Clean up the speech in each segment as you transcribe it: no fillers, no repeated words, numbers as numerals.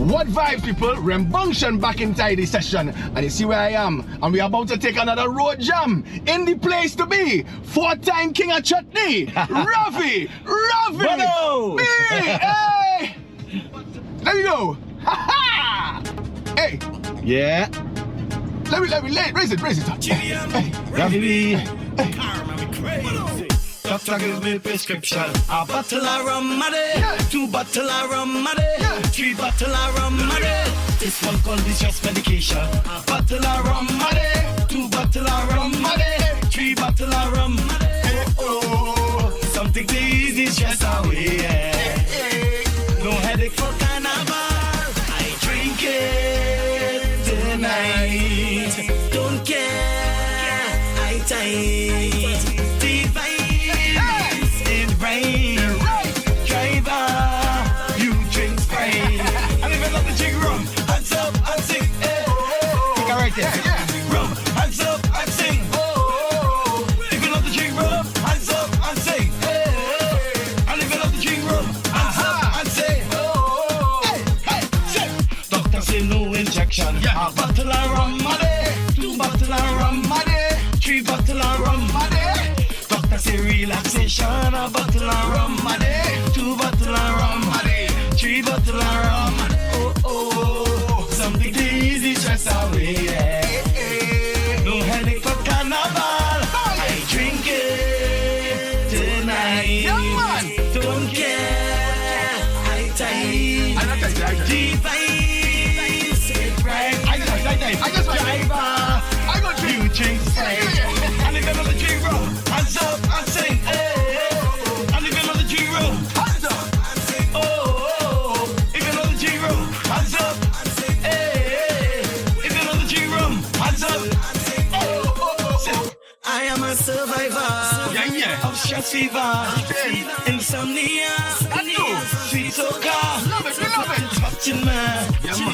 What vibe, people? Rembunction back inside the session, and you see where I am, and we're about to take another road jam in the place to be. Four-time king of Chutney, Ravi Hello. B. Hey, there you go. Hey, Yeah. let me raise it. Hey, Ravi B. Doctor give me prescription. A bottle of rum a day, 2 bottle of rum a day, 3 bottle of rum a day. This one called distress medication. A bottle of rum a day, 2 bottle of rum a day, 3 bottle of rum a day. Oh, something to ease the stress away. Yeah. No headache for carnival. I drink it tonight. Don't care. I tight. Rum, hands up and sing. Oh, if you love the drink rum, hands up and sing. And if you love the drink rum, hands up and sing. Oh, hey. Doctor say no injection. A bottle of rum a day, 2 bottle of rum a day, 3 bottle of rum a day. Doctor say relaxation. A bottle of rum a day, 2 bottle of rum a day, 3 bottle of rum a day. Oh, something to ease the stress away. No headache for carnival. I drink it tonight. Don't care. I tight. Deep vibes. Right. I just Driver. You drink Sprite. And if you love the drink rum, hands up and sing. And if you love the drink rum, hands up and sing. Oh, if you love the drink rum, hands up and sing. If you love the drink rum, hands up. I am a survivor of stress fever, insomnia, sweet soca, touching man, touching.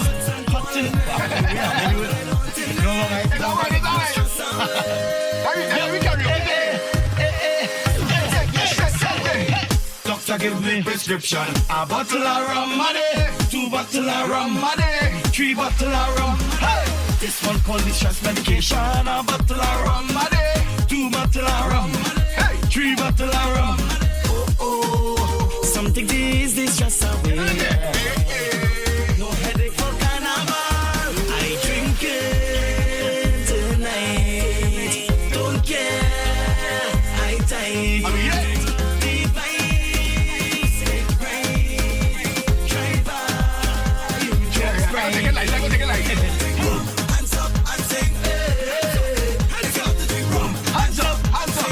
Doctor give me prescription. A bottle of rum a day, 2 bottle of rum a day, 3 bottle of rum. Hey, this one called distress medication. A bottle of rum a day, 2 bottle of rum, hey, 3 bottle of rum. Oh, something to ease the stress away. No headache for carnival. I drink it tonight. Don't care. I tight. Deep vibes, it right. Driver, you drink right. Take a light. Hands up and sing. Hands up the drink rum. Hands up. Hands up.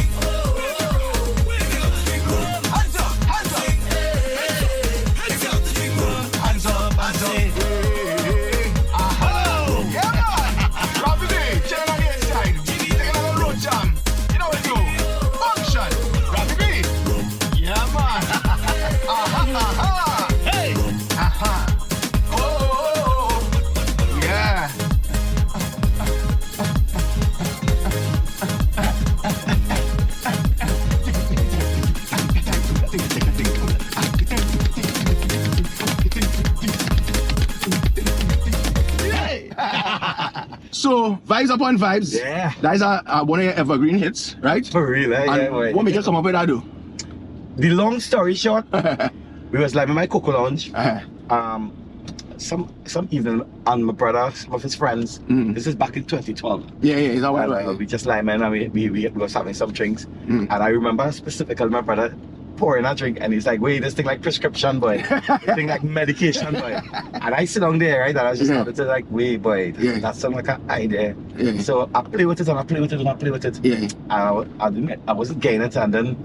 Ravi B, chilling on the inside. Taking another road jam. You know what to do. Function. Ravi B. Yeah, man. Hey. Oh. Yeah. So, vibes upon vibes. Yeah. That is one of your evergreen hits, right? For real, And boy. what make you come up with that, though? The long story short, we was like in my cocoa lounge. Some evening, and my brother, some of his friends. This is back in 2012. Yeah, is that what? We just like man, and we was having some drinks, and I remember specifically my brother pouring a drink, and he's like, "Wait, this thing like prescription, boy. This thing like medication, boy." And I sit down there, right, and I just started to like, "Wait, boy, that sounds like an idea." So I play with it, and I play with it, and I play with it. Yeah. And I wasn't getting it, and then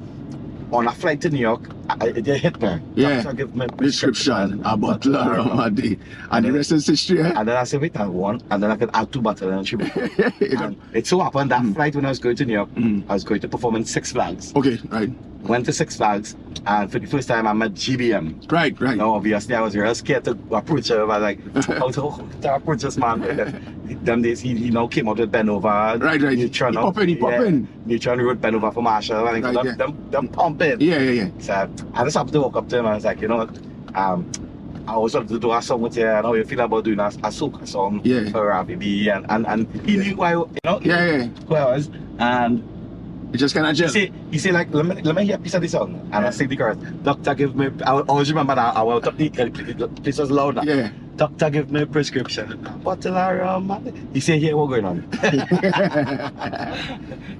on a flight to New York, it hit me. Yeah. So I give me Prescription, a bottle of rum a day. And the rest is history. And then I said, wait, I want, and then I could add 2 bottles and 3 bottles. And it so happened that flight when I was going to New York, I was going to perform in Six Flags. Okay, right. Went to Six Flags, and for the first time I met GBM. Right. Now, obviously, I was real scared to approach her. I was like, how to approach this man? Them days, he now came out with Ben Over. Right. Neutron, He popping. Neutron wrote Ben Over for Marshall. And Right, them pumping. Yeah. So I just happened to walk up to him and I was like, you know what? I was wanted to do a song with you, and how you feel about doing a soca song Yeah. for Ravi B, and he knew who I, Yeah. who I was, and It just kind of just. he say like, let me hear a piece of the song, and I sing the chorus. Doctor give me, I always remember that I was up the place was loud. Yeah. Doctor give me a prescription, bottle of rum. He say, here what going on?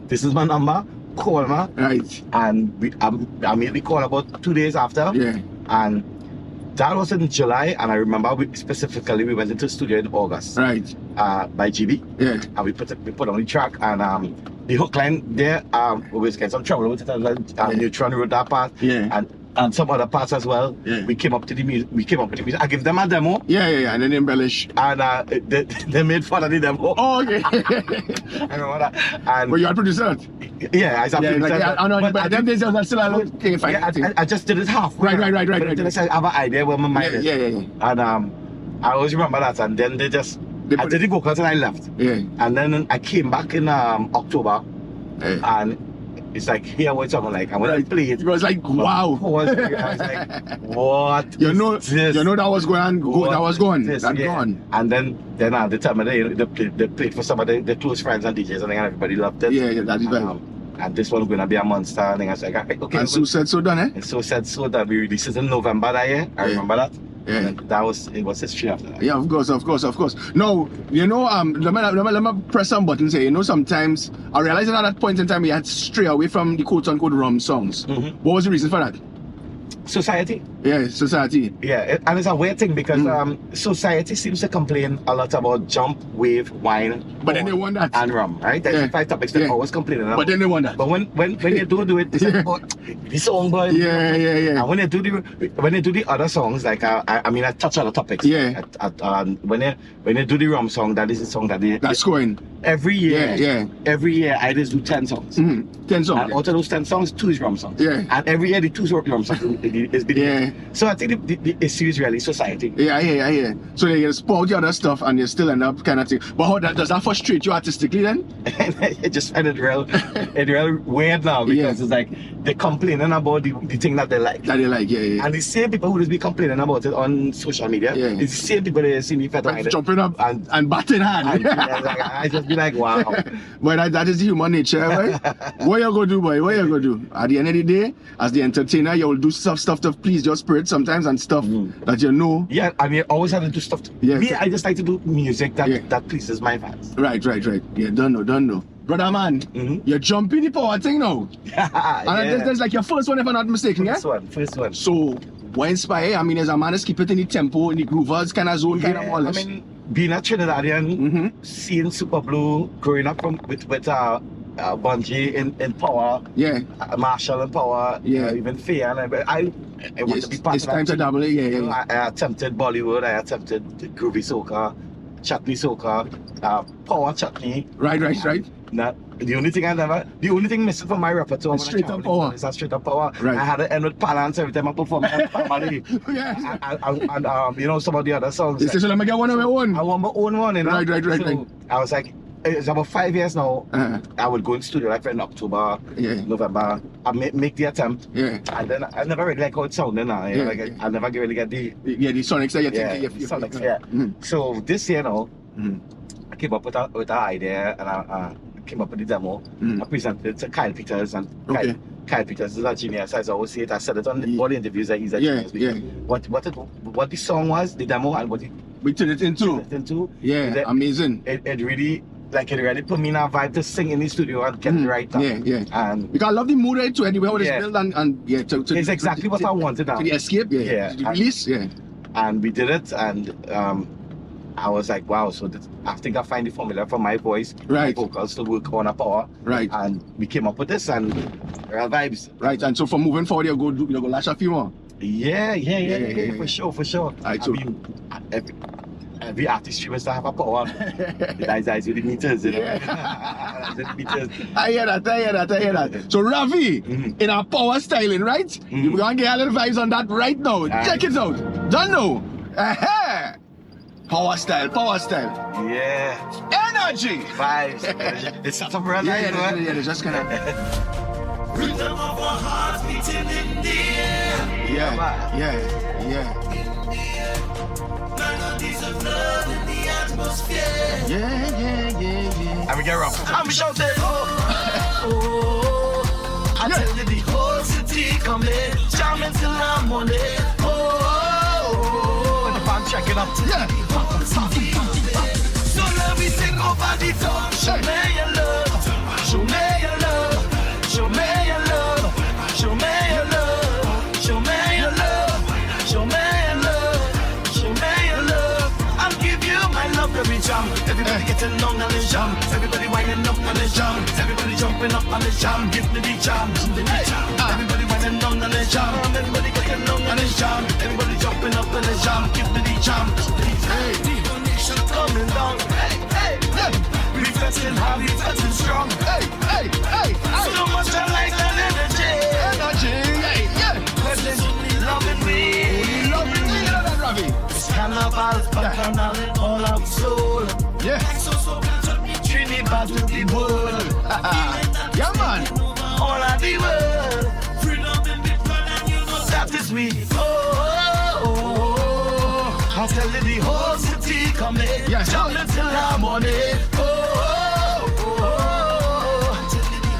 This is my number, call me. Right. And I made the call about 2 days after. Yeah. And that was in July, and I remember specifically we went into the studio in August. Right. By GB. Yeah. And we put on the track, and the hook line there, we was getting some trouble with it, and Neutron wrote that part. Yeah. And some other parts as well. Yeah. We came up to the music. I give them a demo, Yeah. And then embellish. and they made fun of the demo. Oh, okay. I remember that. And Well, you are producer. yeah, I Yeah, like, I know, but them days I still a little thing. I just did it halfway. Right. But then I said, I have an idea where my mind is. Yeah. And I always remember that. And then I did the vocals and I left. Yeah. And then I came back in October, Yeah. and it's like, here what's something like, and when I played it, It was like, wow. I was like, what? You know, is this? you know that was going good. What That was gone. is this? That Yeah. gone. And then at the time of the day, they played for some of the close friends and DJs, and everybody loved it. Yeah, that is right. And this one's gonna be a monster, and I was like, okay. And so said, so done, eh? And so said so that we released it in November that year. I remember that. Yeah. And it was history after that. Yeah, of course. No, you know, let me press some buttons here. You know, sometimes I realized that at that point in time we had to stray away from the quote-unquote rum songs. Mhm. What was the reason for that? Society. Yeah, society. Yeah, and it's a weird thing because society seems to complain a lot about jump, wave, wine, But then they want that. and rum, right? That's Yeah. the 5 topics they're Yeah. always complaining about. But then they want that. But when you do it, it's Yeah. like, oh, this song, boy. Yeah. And when they do the other songs, like I mean, I touch other topics. Yeah. When they do the rum song, that is the song that That's going. every year. Yeah. Every year I just do 10 songs. 10 songs. And out of those 10 songs, 2 is rum songs. Yeah. And every year the 2 rum songs is the Yeah. So I think the issue is really society. Yeah, I hear. So you spout the other stuff and you still end up kind of thing. But how does that frustrate you artistically then? It just find it real weird now because Yeah. it's like they're complaining about the thing that they like. That you like, yeah. And the same people who just be complaining about it on social media, Yeah. it's the same people that see me fed Like jumping up and batting hard. and I just be like, wow. But that is human nature, right? What you gonna do, boy? What you gonna do? At the end of the day, as the entertainer, you will do stuff to please your spirit sometimes and stuff that you know. Yeah, I mean, I always have to do stuff. Yeah. Me, I just like to do music that pleases my fans. Right. Yeah, don't know. Brother man, you're jumping the power thing now. And there's like your first one, if I'm not mistaken, yeah? First one. So, what inspire? I mean, as a man, is keep it in the tempo, in the groovers kind of zone, kind of Yeah, all I this. mean, being a Trinidadian, seeing Super Blue, growing up with Bungie in Power, Yeah. Marshall in Power, Yeah. even Faye, and I want to be part It's of that. time to double it, You know, yeah. I attempted Bollywood, I attempted Groovy Soca, Chutney Soca, Power Chutney. Right. The only thing missing from my repertoire It's straight up power. is a straight up power. Right. I had to end with balance every time I perform at family. Yeah. And you know, some of the other songs. This is let me get one of my own. I want my own one, you know. Right. So I was like, it's about 5 years now. I would go in studio like in October, Yeah. November. I make the attempt, Yeah. and then I never really like how it sounded now. You know, Yeah. like I never really get the Yeah, the sonics that you think sonics, yeah. So this year now, Mhm. I came up with an idea, and I came up with the demo. I presented it to Kyle Peters, and Okay. Kyle Peters is a genius. As I always say it, I said it on all the interviews that he's a Yeah, genius. What the song was, the demo, and what it We turn it into. turned into. Yeah, amazing. It really put me in a vibe to sing in the studio and get it right. Yeah. And Because I love the mood right too, anyway, how it's Yeah. built and yeah, it's exactly what I wanted now. to the escape, Yeah. to the release, yeah. And we did it, and I was like, wow. So I think I find the formula for my voice, Right. my vocals to work on a power. Right. And we came up with this, and real vibes. Right, and so from moving forward, you go lash a few more. Yeah, for sure. Alright, I so- mean, every artist must have a power. That's with the meters, you know. That's with the meters. I hear that. So Ravi, in our power styling, right? We're gonna get a little vibes on that right now. Check it out. Don't know. Power style. Yeah, Energy. vibes. It's something real Yeah, nice, man. it's just kind of. Rhythm of our hearts beating in the air. Yeah. Yeah. And we get rough. I'm shouting, oh, I tell you the whole city coming, jamming till I'm on it. With the band checking up. Yeah. So let me take over the top. Show me your love, show me your love, show me your love, show me your love, show me your love, show me your love, show me your love. I'll give you my love every jam. Everybody getting on the jam, everybody winding up on the jam, everybody jumping up on the jam. Give me the jam, everybody winding on the jam, everybody getting on the jam, everybody jumping up on the jam. Give me the jam, coming down. We fetching hard, we fetching strong. So much I like that energy. Present, loving me. Ravi. Carnival, bacchanal in all our soul. Yeah. Trinidad to the world. Yeah, man. All of the world. Freedom in the blood and you know that is we. I'll tell you the whole city coming. Yes. Jamming till I'm on it.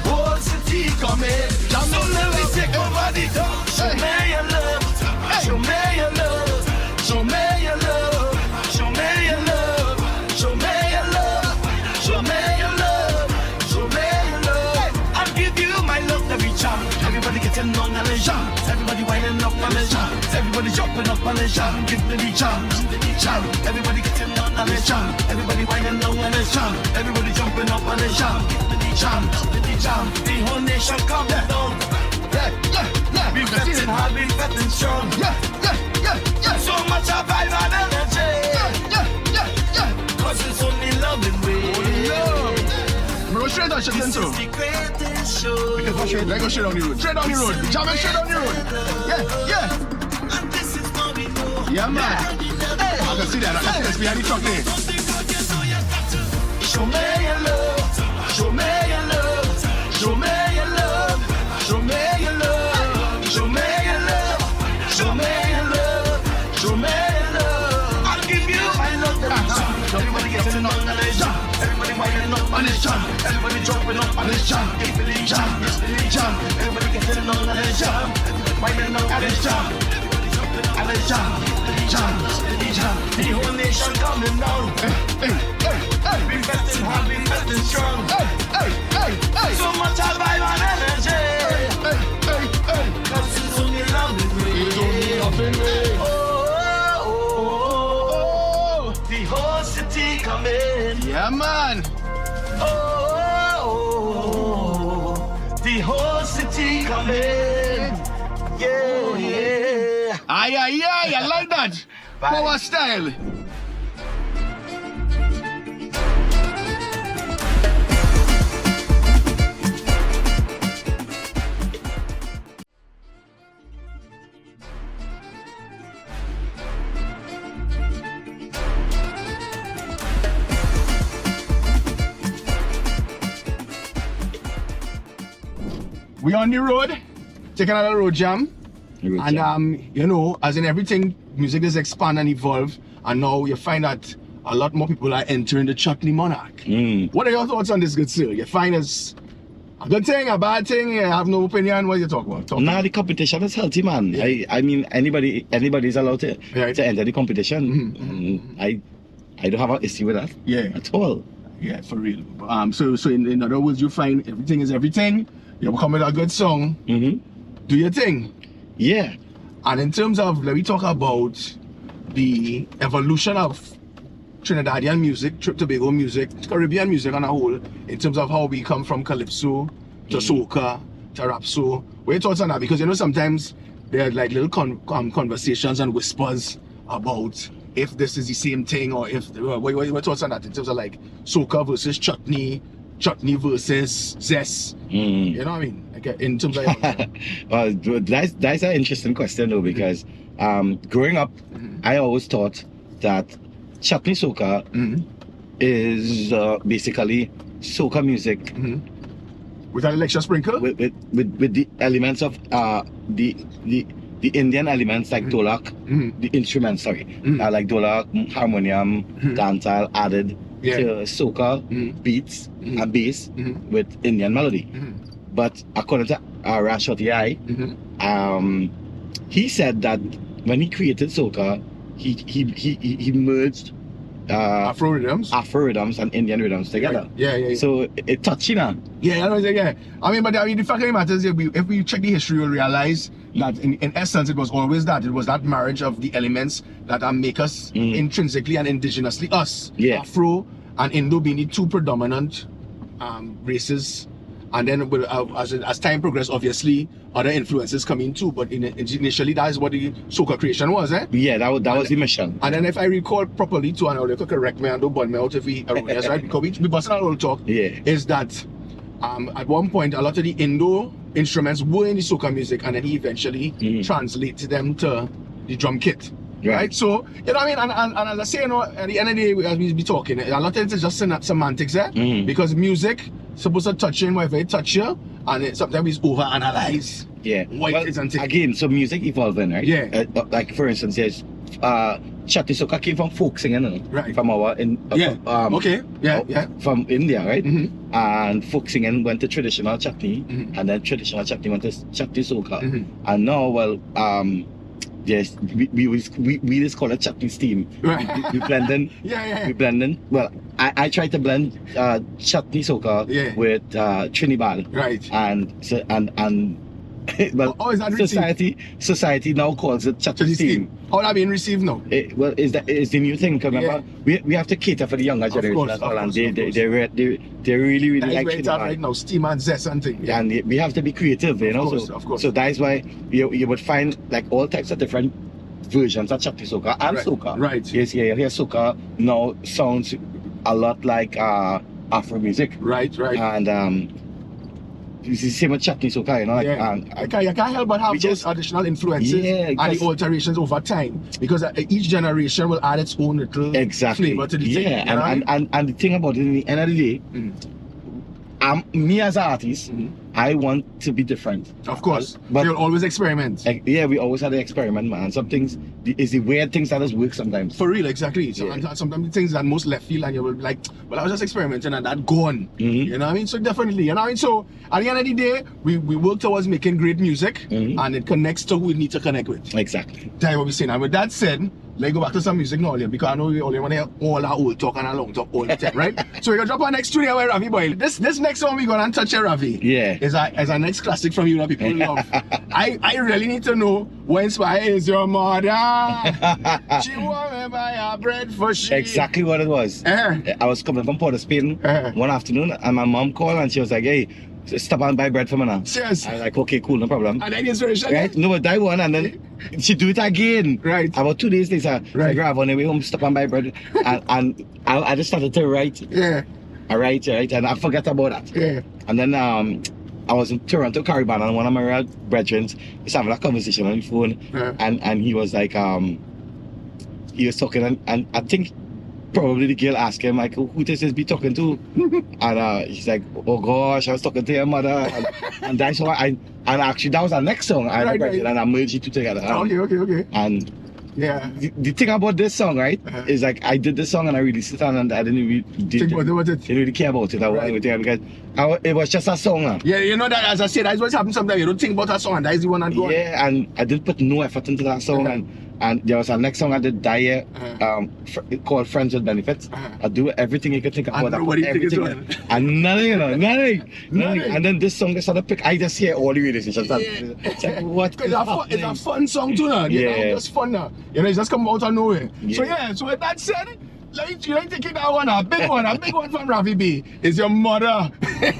Whole city coming. So let me take over the top. Show me your love. Show me your love. Show me your love. Show me your love. Show me your love. Show me your love. Show me your love. I'll give you my love every jam. Everybody getting on the jam. Everybody winding up on the jam. Everybody jumping up on the jam. Give me the jam. Everybody getting on the jam. Everybody winding up on the jam. Everybody jumping up on the jam. Give me the jam. The whole nation come down. Yeah. We fetting hard, we fetting strong. Yeah. So much of vibe and energy. Yeah. Cause it's only loving way. Bro, straight on Chutney This is Soca. the greatest show. Let's go straight down the road. Straight down the road. Jamming straight down the road. Yeah. And this is how we go. Yeah, man. I can see that. I can see this behind the truck there. Show me your love. Show me your love. Show me your love. Show me your love. Show me your love. Show me your love. Show me your love. I'll give you my love. Everybody getting on the jam. Everybody winding up on this jam. Everybody jumping up on this jam. Give me the jam. Everybody getting on the jam. Winding up on this jam. On this jam. The whole nation coming down. We fetting hard, we fetting strong. So much of vibe and energy. Cause it's only loving me. The whole city coming. Yeah, man. The whole city coming. Yeah. Aye, I like that. Power style. We on the road, taking another road jam. And you know, as in everything, music is expand and evolve, and now you find that a lot more people are entering the Chutney Monarch. What are your thoughts on this, good sir? You find it's a good thing, a bad thing? You have no opinion? What you talk about? Nah, the competition is healthy, man. Yeah. I mean, anybody is allowed to enter the competition. I don't have an issue with that. At all. Yeah, for real. So in other words, you find everything is everything. You come with a good song. Do your thing. Yeah. And in terms of, let me talk about the evolution of Trinidadian music, Tobago music, Caribbean music on a whole, in terms of how we come from calypso to soca to rapso. What are your thoughts on that? Because you know sometimes there are like little conversations and whispers about if this is the same thing or if, what are your thoughts on that in terms of like soca versus chutney versus zest? You know what I mean? Like in terms of well, that's an interesting question though, because growing up, I always thought that Chutney Soca is basically soca music with an extra sprinkle with the elements of the the Indian elements like dolak, the instruments, like dolak, harmonium, dancehall added to soca beats and bass with Indian melody. But according to Rashoti I, he said that when he created soca, he merged Afro rhythms and Indian rhythms together. Right. Yeah. So it touched, you know. Yeah. I mean, but the fact of the matter is, if we check the history, we'll realize that in essence, it was always that. It was that marriage of the elements that make us intrinsically and indigenously us. Yeah. Afro and Indo being the two predominant races. And then as time progressed, obviously, other influences come in too. But initially, that is what the soca creation was, eh? Yeah, that was the mission. And then if I recall properly too, and I'll correct me and don't burn me out if we erroneous, right? Because we busting out all talk. Yeah. Is that at one point a lot of the Indo instruments were in the soca music, and then he eventually translated them to the drum kit. Right. So, you know what I mean? And as I say, you know, at the end of the day, as we be talking, a lot of it is just semantics, eh? Because music supposed to touch you wherever it touch you, and sometimes it's overanalyzed. Yeah. It is and things. Again, so music evolving, right? Yeah. Like for instance, yes, Chutney Soca came from folk singing, right? From from India, right? And folk singing went to traditional chutney, and then traditional chutney went to Chutney Soca, and now, well, yes, we just call it chutney steam. Right. We blending. Yeah. We blending. Well, I try to blend chutney soca with Trinidad. Right. And well, is that society now calls it chutney steam. How that being received now? Well, is the new thing? Remember, we have to cater for the younger generation as well, and they really like it right now, steam and zest and things. Yeah. And we have to be creative, you know. Of course. So that is why you would find like all types of different versions of chutney soca and soca. Right. Yes, here soca now sounds a lot like Afro music. Right. And it's the same with chutney soca, you know. You can't help but have those additional influences and the alterations over time, because each generation will add its own little flavor to the thing. And the thing about it, in the end of the day, me as an artist, I want to be different. Of course. But you'll always experiment. We always had to experiment, man. Some things, it's the weird things that just work sometimes. For real, exactly. So, and sometimes things that most left field, and you will be like, well, I was just experimenting and that gone. You know what I mean? So definitely, you know what I mean? So at the end of the day, we work towards making great music, and it connects to who we need to connect with. Exactly. That's what we're saying. And with that said, let's go back to some music now, because I know we only want to hear all our old talk and our long talk all the time, right? So we're going to drop our next tune here with Ravi Boy. This next one we're going to touch here, Ravi. Yeah. Is our next classic from you that people love. I really need to know what inspires your mother. She want me buy her bread for she. Exactly what it was. I was coming from Port of Spain one afternoon, and my mom called and she was like, hey, stop and buy bread for me now. Serious? I was like, okay, cool, no problem. And then inspiration. Right? No, but that one, and then she do it again. Right. About 2 days later, I grab on the way home, stop and buy bread, and I just started to write. Yeah. I write, and I forgot about that. Yeah. And then I was in Toronto, Caribbean, and one of my brethren was having a conversation on the phone, and he was like, he was talking, and I think probably the girl asked him, like, who does this be talking to? And he's like, oh gosh, I was talking to your mother. And that's why and actually that was our next song. And I merged the two together. Okay. And yeah, the thing about this song, right, is like I did this song and I released it and I didn't really care about it. I wasn't because it was just a song. Yeah, you know that, as I said, that's what happens sometimes. You don't think about a song and that's the one and go on. Yeah, and I didn't put no effort into that song. And there was a next song I did that year called Friends with Benefits. I do everything you can think about. Everything. And nothing. And then this song just started pick. I just hear all the relationships. It's like, what? It's a fun song too now. Yeah. It's fun now. You know, it just come out of nowhere. Yeah. So with that said, like you take it that one, a big one from Ravi B. Is your mother. There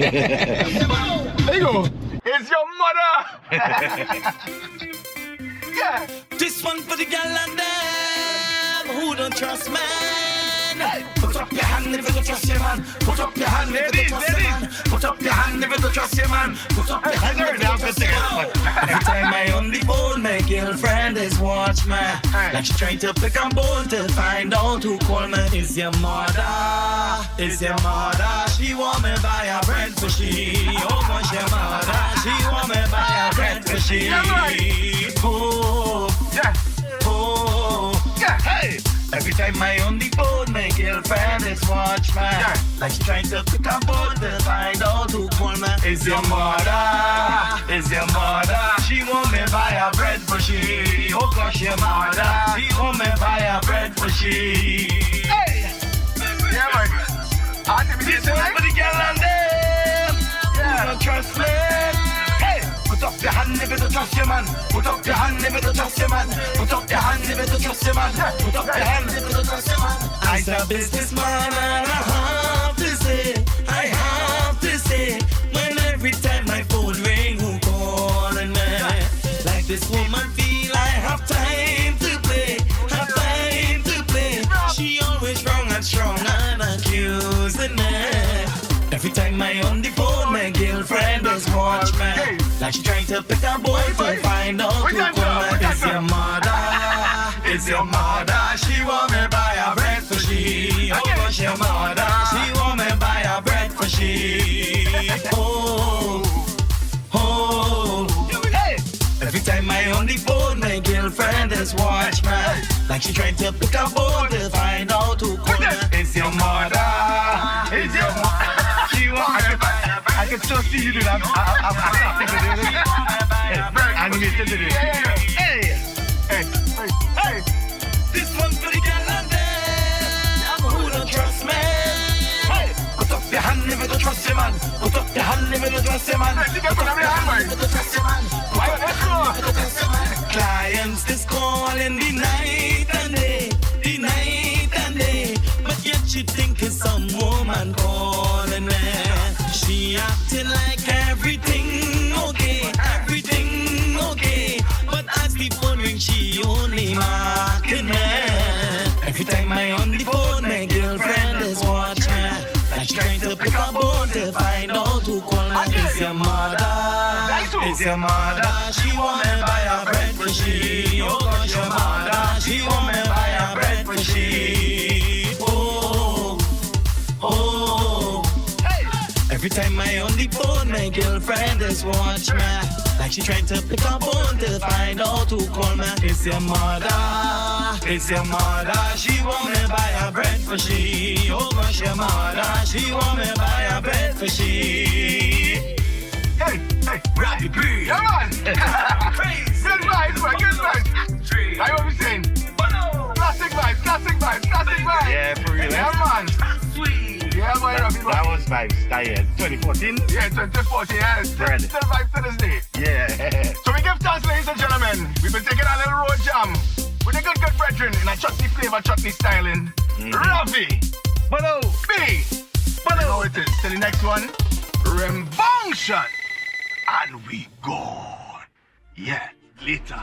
you go. It's your mother. Yeah. This one for the gal and them who don't trust man. Put up your hand if you don't trust your man. Put up your hand if you don't trust your man. Put up your hand if you don't trust your man. Put up your hand if you don't trust your man. Every time I on the phone, my girlfriend is watch me. Like she trying to pick a bone to find out who call me. Is your mother? Is your mother? She want me buy a bread for she. Oh gosh, your mother. She want me buy a bread for she. Oh, Yeah. oh, Yeah. hey. Every time I on the phone, my girlfriend is watch me. Like she trying to pick a bone to find out who call me. Is your mother? Is your mother? She want me buy a bread for she. Oh gosh, your mother. She want me buy a bread for she. Hey. Yeah, man. This one for the girl and them. Who don't trust me? Hey, put up your hand if you don't trust your man. Put up your hand if you don't trust your man. Put up your hand if you don't trust your man. Put up your hand if you don't trust your man. I's a businessman and I have to say, when every time my phone ring, who calling me? Like this woman feel I have time to play, have time to play. She always wrong and strong and accusing me. Every time I on the phone, my girlfriend is watch me. Like she trying to pick a boy to find out who call me. It's your mother, it's your mother. She want me buy a bread for she. Oh gosh, your mother. She want me buy a bread for she. Oh, oh. Hey. Every time I on the phone, my girlfriend is watch me. Like she trying to pick a boy to find out who call me. It's your mother, it's your mother. She want me buy a bread. I can still see you do that. Animated to do. Hey, hey, hey. This one's for the girl and them who don't trust me. Hey, put up your hand if you don't trust your man. Put up your hand if you don't trust your man. Put up your hand if you don't trust your man. Put up your hand if you don't trust your man. Clients is calling the night and day, the night and day, but yet she think it's some woman calling me. She acting like everything okay, everything okay, but as the phone ring, she only marking me. Every time I on the phone, my girlfriend is watching me. Like she trying to pick a bone to find out who call me. Is your mother? Is your mother? She want me buy a bread for she. Oh gosh, your mother. She want me buy a bread for she. Oh, oh. Every time I on the phone, my girlfriend is watch me. Like she trying to pick a bone to find out who call me. It's your mother, it's your mother. She want me buy a bread for she. Oh gosh, your mother. She want me buy a bread for she. Hey, hey. Ravi B. Yeah, man. Praise. Good vibes, man. Good vibes. Like what we saying? Classic vibes, classic vibes, classic vibes. Yeah, for real. Yeah, man. Sweet. Yeah, boy, Ravi, man. That was vibes. That year, 2014. Yeah, 2014, yeah. Bread. Still vibes to this day. Yeah. So we give thanks, ladies and gentlemen. We've been taking a little road jam with a good brethren in a chutney flavor, chutney styling. Ravi B. But you know it is. Till the next one, Rembunction. And we gone. Yeah, later.